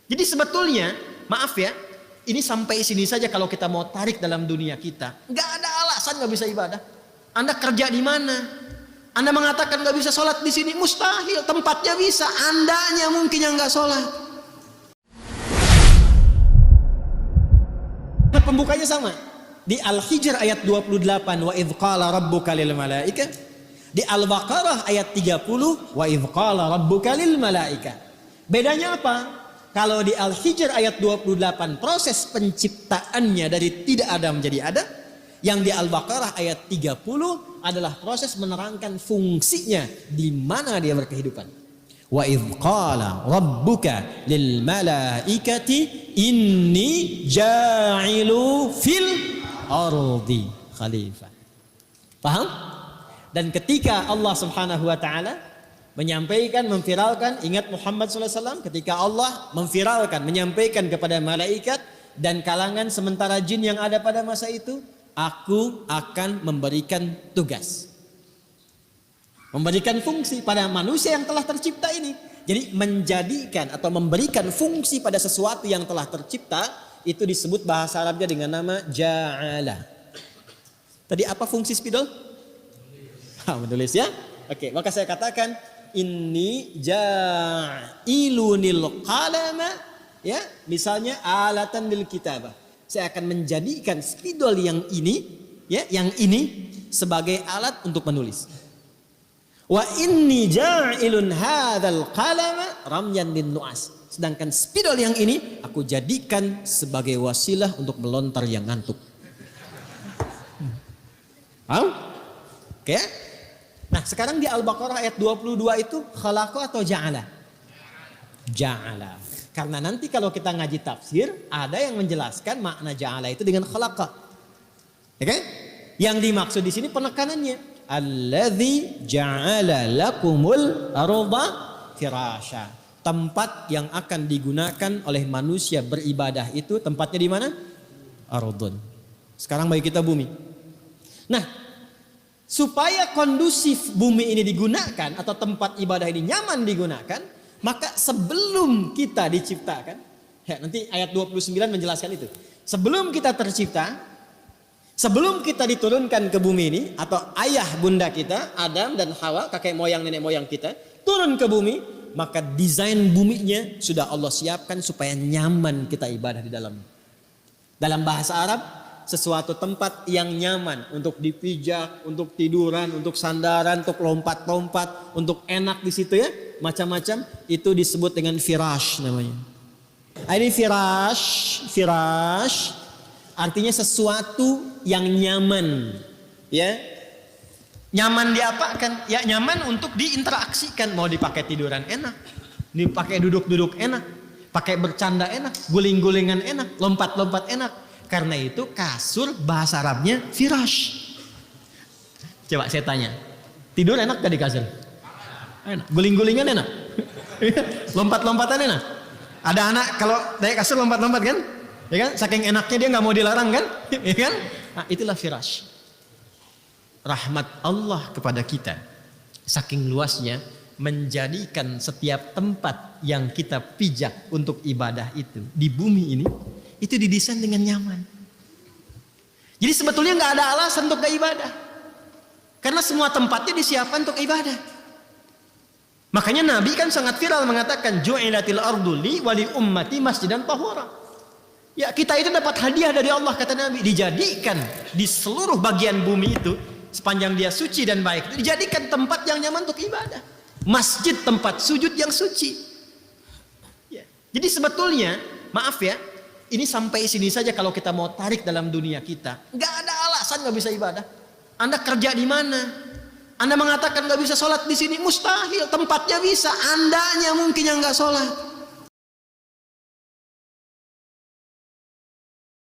Jadi sebetulnya, maaf ya, ini sampai sini saja kalau kita mau tarik dalam dunia kita. Nggak ada alasan nggak bisa ibadah. Anda kerja di mana? Anda mengatakan nggak bisa sholat di sini, mustahil. Tempatnya bisa, andanya mungkin yang nggak sholat. Pembukanya sama. Di Al-Hijr ayat 28, wa idh qala rabbuka lil malaika. Di Al-Baqarah ayat 30, wa idh qala rabbuka lil malaika. Bedanya apa? Kalau di Al-Hijr ayat 28 proses penciptaannya dari tidak ada menjadi ada. Yang di Al-Baqarah ayat 30 adalah proses menerangkan fungsinya di mana dia berkehidupan. Wa idh qala rabbuka lil malaikati inni ja'ilu fil ardi khalifah. Paham? Dan ketika Allah Subhanahu wa taala menyampaikan, memviralkan, ingat Muhammad SAW ketika Allah memviralkan, menyampaikan kepada malaikat dan kalangan sementara jin yang ada pada masa itu, aku akan memberikan tugas, memberikan fungsi pada manusia yang telah tercipta ini. Jadi menjadikan atau memberikan fungsi pada sesuatu yang telah tercipta itu disebut bahasa Arabnya dengan nama ja'ala. Tadi apa fungsi spidol? Menulis ya. Oke, maka saya katakan inni ja'ilunil qalama, ya, misalnya alatan lil kitabah. Saya akan menjadikan spidol yang ini, ya, yang ini sebagai alat untuk menulis. Wa inni ja'ilun hadzal qalama ramyan lin nu'as. Sedangkan spidol yang ini aku jadikan sebagai wasilah untuk melontar yang ngantuk. Paham? Oke? Nah, sekarang di Al-Baqarah ayat 22 itu khalaqa atau ja'ala? Ja'ala. Karena nanti kalau kita ngaji tafsir, ada yang menjelaskan makna ja'ala itu dengan khalaqa. Ya kan? Yang dimaksud di sini penekanannya. Alladzi ja'ala lakumul arda firasya. Tempat yang akan digunakan oleh manusia beribadah itu tempatnya di mana? Ardun. Sekarang bagi kita bumi. Nah, supaya kondusif bumi ini digunakan atau tempat ibadah ini nyaman digunakan, maka sebelum kita diciptakan, ya, nanti ayat 29 menjelaskan itu. Sebelum kita tercipta, sebelum kita diturunkan ke bumi ini, atau ayah bunda kita, Adam dan Hawa, kakek moyang nenek moyang kita, turun ke bumi, maka desain buminya sudah Allah siapkan supaya nyaman kita ibadah di dalamnya. Dalam bahasa Arab, sesuatu tempat yang nyaman untuk dipijak, untuk tiduran, untuk sandaran, untuk lompat-lompat, untuk enak di situ ya, macam-macam, itu disebut dengan firash namanya. Ini firash artinya sesuatu yang nyaman, ya. Nyaman diapakan? Ya nyaman untuk diinteraksikan, mau dipakai tiduran enak, dipakai duduk-duduk enak, pakai bercanda enak, guling-gulingan enak, lompat-lompat enak. Karena itu kasur bahasa Arabnya firash. Coba saya tanya, tidur enak gak di kasur? Enak. Guling-gulingan enak? Lompat-lompatan enak? Ada anak kalau naik kasur lompat-lompat kan? Ya kan? Saking enaknya dia nggak mau dilarang kan? Ya kan? Nah, itulah firash. Rahmat Allah kepada kita saking luasnya menjadikan setiap tempat yang kita pijak untuk ibadah itu di bumi ini itu didesain dengan nyaman. Jadi sebetulnya nggak ada alasan untuk gak ibadah, karena semua tempatnya disiapkan untuk ibadah. Makanya Nabi kan sangat viral mengatakan ju'ilatil ardu li wa li ummati masjidan tahura. Ya, kita itu dapat hadiah dari Allah, kata Nabi, dijadikan di seluruh bagian bumi itu sepanjang dia suci dan baik itu dijadikan tempat yang nyaman untuk ibadah. Masjid tempat sujud yang suci. Ya. Jadi sebetulnya, maaf ya, ini sampai sini saja kalau kita mau tarik dalam dunia kita. Nggak ada alasan nggak bisa ibadah. Anda kerja di mana? Anda mengatakan nggak bisa sholat di sini, mustahil. Tempatnya bisa, andanya mungkin yang nggak sholat.